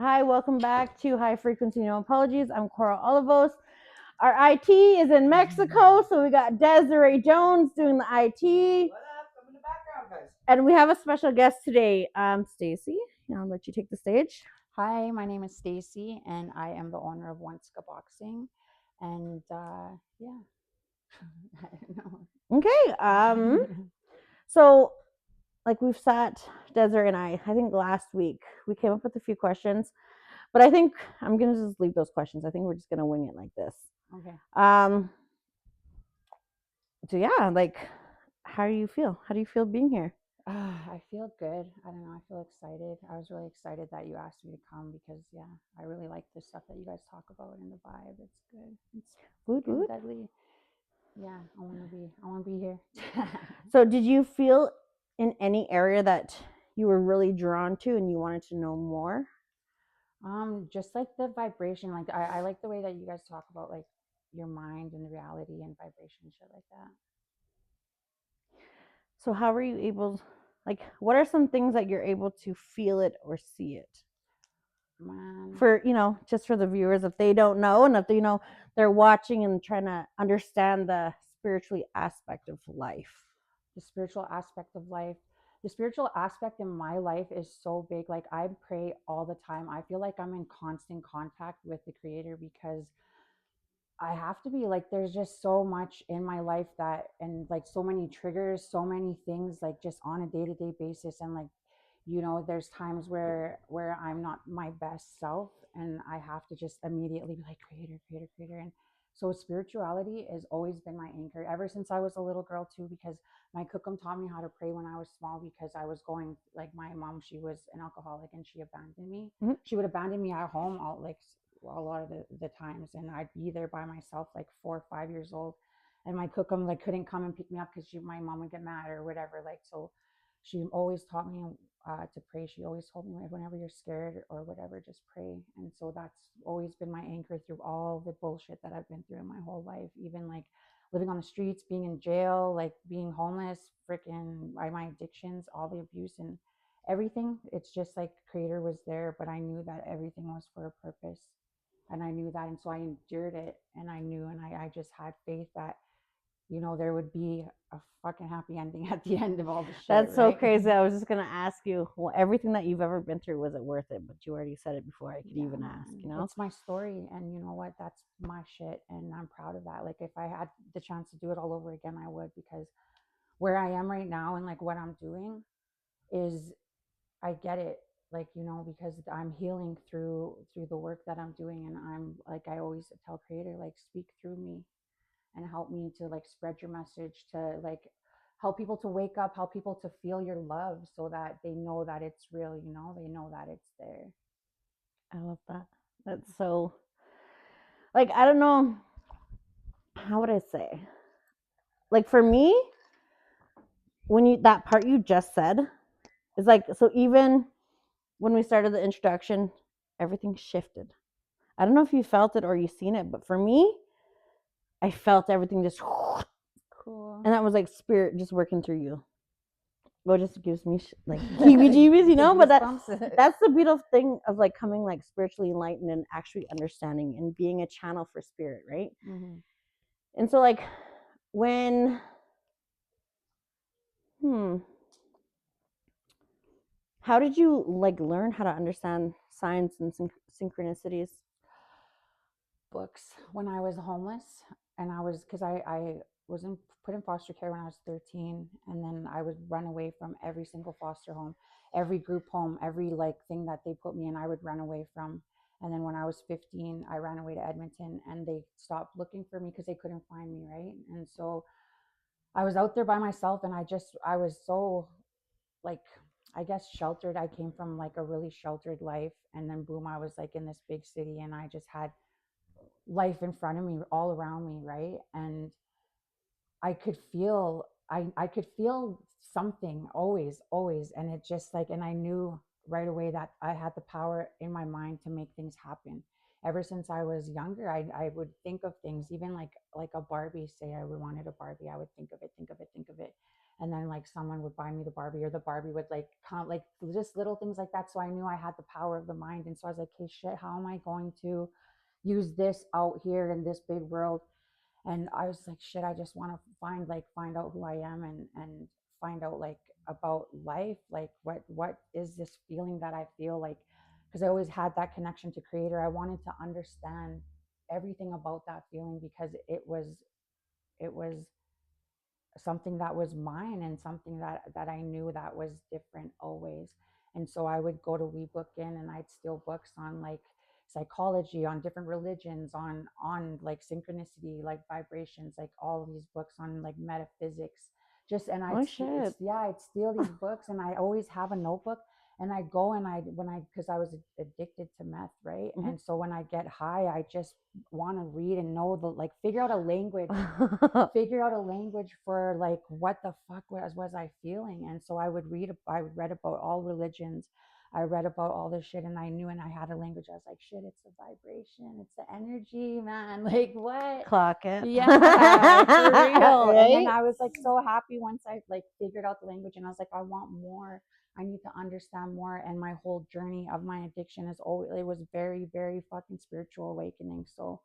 Hi, welcome back to High Frequency No Apologies. I'm Coral Olivos. Our IT is in Mexico, so we got Desiree Jones doing the IT. What up? I'm in the background, guys. And we have a special guest today, Stacy. I'll let you take the stage. Hi, my name is Stacy, and I am the owner of Onska Boxing. And yeah, I don't know. Okay. So like we've sat, Desiree and I think last week we came up with a few questions, but I think I'm gonna just leave those questions. I think we're just gonna wing it like this. Okay. So yeah, like, how do you feel? How do you feel being here? I feel good. I don't know. I feel excited. I was really excited that you asked me to come because, yeah, I really like the stuff that you guys talk about and the vibe. It's good. It's Woot, freaking woot. deadly. Yeah, I want to be here. So did you feel in any area that you were really drawn to and you wanted to know more? Just like the vibration, like I like the way that you guys talk about like your mind and reality and vibration and shit like that. So how were you able, like, what are some things that you're able to feel it or see it? Man. For, just for the viewers, if they don't know, and if they're watching and trying to understand the spiritually aspect of life. The spiritual aspect of life, the spiritual aspect in my life is so big. Like, I pray all the time. I feel like I'm in constant contact with the creator because I have to be. Like, there's just so much in my life that, and like so many triggers, so many things, like just on a day-to-day basis. And like, there's times where I'm not my best self, and I have to just immediately be like, creator, creator, creator. And so spirituality has always been my anchor ever since I was a little girl too, because my cookum taught me how to pray when I was small, because I was going, like, my mom, she was an alcoholic and she abandoned me. Mm-hmm. She would abandon me at home all, like, a lot of the times, and I'd be there by myself, like 4 or 5 years old, and my cookum like couldn't come and pick me up because my mom would get mad or whatever. Like, so she always taught me to pray. She always told me, like, whenever you're scared or whatever, just pray. And so that's always been my anchor through all the bullshit that I've been through in my whole life, even like living on the streets, being in jail, like being homeless, freaking my addictions, all the abuse and everything. It's just like creator was there, but I knew that everything was for a purpose, and I knew that. And so I endured it, and I knew, and I just had faith that, there would be a fucking happy ending at the end of all the shit. That's so right? crazy. I was just gonna ask you, well, everything that you've ever been through, was it worth it? But you already said it before I could Yeah, even ask. man. It's my story, and you know what? That's my shit, and I'm proud of that. Like, if I had the chance to do it all over again, I would, because where I am right now and like what I'm doing is, I get it. Like, because I'm healing through the work that I'm doing, and I'm like, I always tell creator, like, speak through me and help me to like spread your message, to like help people to wake up, help people to feel your love, so that they know that it's real. They know that it's there. I love that. That's so, like, I don't know, how would I say? Like, for me, when that part you just said is like, so even when we started the introduction, everything shifted. I don't know if you felt it or you seen it, but for me, I felt everything just Cool. and that was like spirit just working through you. Well, it just gives me like heebie-jeebies, But that's the beautiful thing of like coming like spiritually enlightened and actually understanding and being a channel for spirit, right? Mm-hmm. And so, like, when how did you like learn how to understand signs and synchronicities? Books. When I was homeless, and I was, because I was put in foster care when I was 13, and then I would run away from every single foster home, every group home, every like thing that they put me in, I would run away from. And then when I was 15, I ran away to Edmonton, and they stopped looking for me because they couldn't find me, right? And so I was out there by myself, and I was so, like, I guess sheltered. I came from like a really sheltered life, and then boom, I was like in this big city, and I just had life in front of me, all around me, right? And I could feel something always, and it just like, and I knew right away that I had the power in my mind to make things happen. Ever since I was younger, I would think of things, even like a Barbie. Say I wanted a Barbie, I would think of it, think of it, think of it, and then like someone would buy me the Barbie, or the Barbie would like come, like just little things like that. So I knew I had the power of the mind, and so I was like, hey, shit, how am I going to use this out here in this big world? And I was like, shit, I just want to find out who I am, and find out like about life, like what is this feeling that I feel like, because I always had that connection to creator. I wanted to understand everything about that feeling, because it was something that was mine, and something that I knew that was different always. And so I would go to WeBookIn, and I'd steal books on like psychology, on different religions, on like synchronicity, like vibrations, like all of these books on like metaphysics. Just and Oh shit. I'd steal these books, and I always have a notebook, and I go and I when I because I was addicted to meth, right? Mhm. And so when I get high, I just want to read and know the like figure out a language for like what the fuck was I feeling. And so I read about all religions, I read about all this shit, and I knew, and I had a language. I was like, shit, it's the vibration, it's the energy, man. Like what? Clock it. Yeah, for real. And then Right? I was like so happy once I like figured out the language, and I was like, I want more. I need to understand more. And my whole journey of my addiction is always, it was very, very fucking spiritual awakening. So,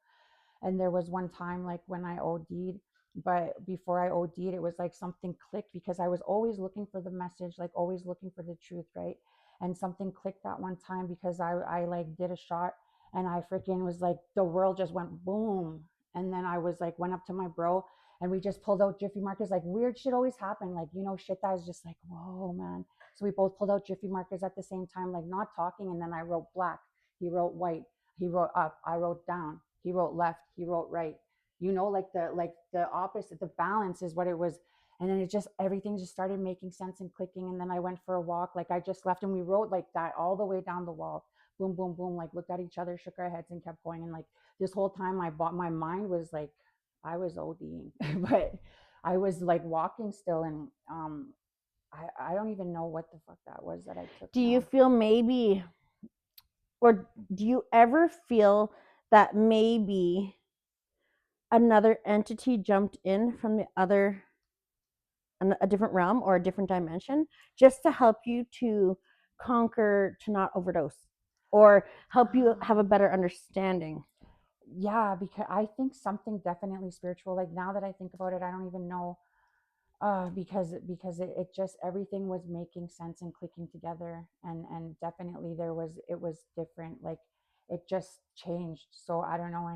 and there was one time like when I OD'd, but before I OD'd, it was like something clicked, because I was always looking for the message, like always looking for the truth, right? And something clicked that one time, because I like did a shot, and I freaking was like, the world just went boom. And then I was like, went up to my bro, and we just pulled out Jiffy markers. Like weird shit always happened, like, you know, shit that was just like, whoa, man. So we both pulled out Jiffy markers at the same time, like not talking. And then I wrote black, he wrote white, he wrote up, I wrote down, he wrote left, he wrote right. You know, like the opposite, the balance is what it was. And then it just, everything just started making sense and clicking. And then I went for a walk, like I just left, and we wrote like that all the way down the wall. Boom, boom, boom. Like looked at each other, shook our heads, and kept going. And like this whole time, my mind was like, I was ODing, but I was like walking still. And I don't even know what the fuck that was that I took Do you now. feel maybe, or do you ever feel that maybe another entity jumped in from the other, a different realm or a different dimension, just to help you to conquer, to not overdose, or help you have a better understanding? Yeah, because I think something definitely spiritual. Like now that I think about it, I don't even know, because it just, everything was making sense and clicking together. And definitely it was different, like it just changed. So I don't know.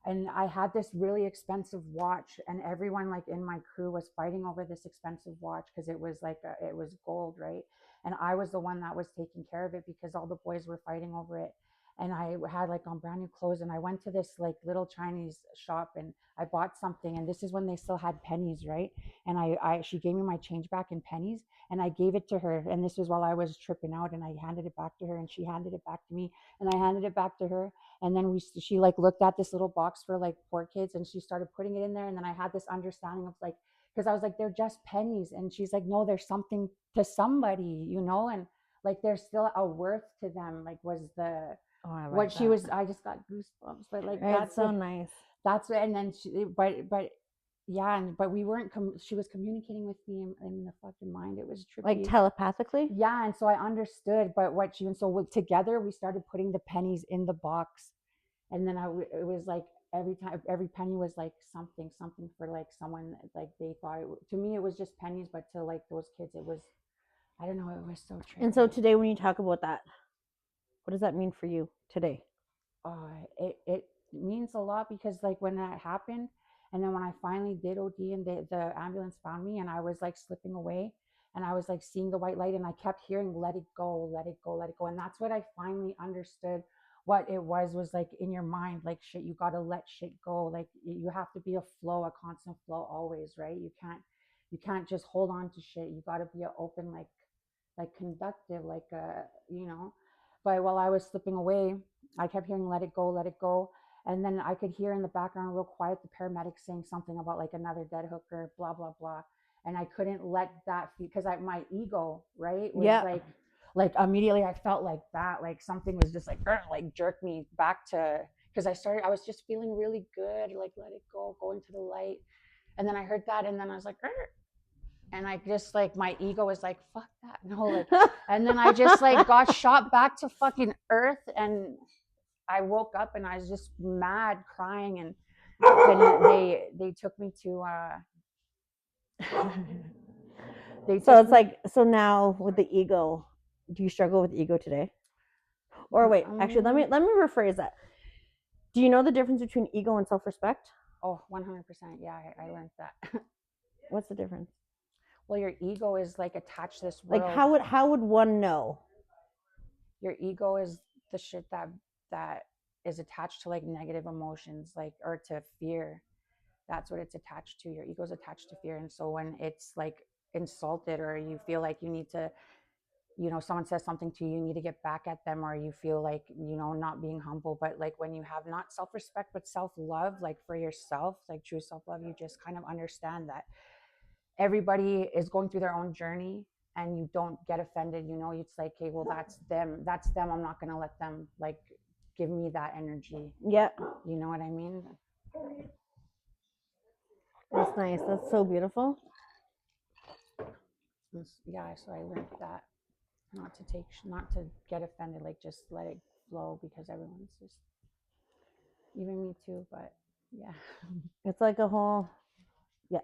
And I had this really expensive watch, and everyone like in my crew was fighting over this expensive watch, because it was like it was gold, right? And I was the one that was taking care of it, because all the boys were fighting over it. And I had like on brand new clothes, and I went to this like little Chinese shop, and I bought something. And this is when they still had pennies, right? And she gave me my change back in pennies, and I gave it to her. And this was while I was tripping out, and I handed it back to her, and she handed it back to me, and I handed it back to her. And then she like looked at this little box for like poor kids, and she started putting it in there. And then I had this understanding of like, because I was like, they're just pennies. And she's like, no, there's something to somebody, you know? And like there's still a worth to them, like was the Oh, I what like she that. was. I just got goosebumps. But like Right, it's so nice. that's what. And then but yeah. And but we weren't she was communicating with me in the fucking mind. It was Like trippy. telepathically. Yeah. And so I understood, but what she, and so together we started putting the pennies in the box. And then it was like every time, every penny was like something for like someone, like they thought to me it was just pennies, but to like those kids it was, I don't know, it was so And so trippy. today, when you talk about that, what does that mean for you today? It means a lot, because like when that happened, and then when I finally did OD, and the ambulance found me, and I was like slipping away, and I was like seeing the white light, and I kept hearing, let it go, let it go, let it go. And that's what I finally understood what it was like in your mind, like shit, you got to let shit go. Like you have to be a flow, a constant flow always, right? You can't just hold on to shit. You got to be an open, like conductive, like you know. But while I was slipping away, I kept hearing, let it go, let it go. And then I could hear in the background, real quiet, the paramedics saying something about like another dead hooker, blah, blah, blah. And I couldn't let that, because my ego, right, was Yeah. like immediately I felt like that, like something was just like jerked me back to, because I was just feeling really good, like let it go, go into the light. And then I heard that, and then I was like, and I just like my ego was like, fuck that, no, like, and then I just like got shot back to fucking earth, and I woke up and I was just mad, crying, and then they took me to they So took it's me. like, so now with the ego, do you struggle with ego today? Or wait, actually, let me rephrase that. Do you know the difference between ego and self-respect? Oh, 100%. Yeah, I learned that. What's the difference? Well, your ego is like attached to this Like world. how would one know? Your ego is the shit that is attached to like negative emotions, like, or to fear. That's what it's attached to. Your ego is attached to fear, and so when it's like insulted, or you feel like you need to, someone says something to you, you need to get back at them, or you feel like, not being humble. But like when you have not self-respect but self-love, like for yourself, like true self-love, you just kind of understand that everybody is going through their own journey, and you don't get offended. It's like, hey, well, that's them. I'm not going to let them like give me that energy. Yeah, You know what I mean? that's nice. That's so beautiful. Yeah, so I learned that, not to get offended, like just let it flow, because everyone's just, even me too, but yeah. It's like a whole, yeah.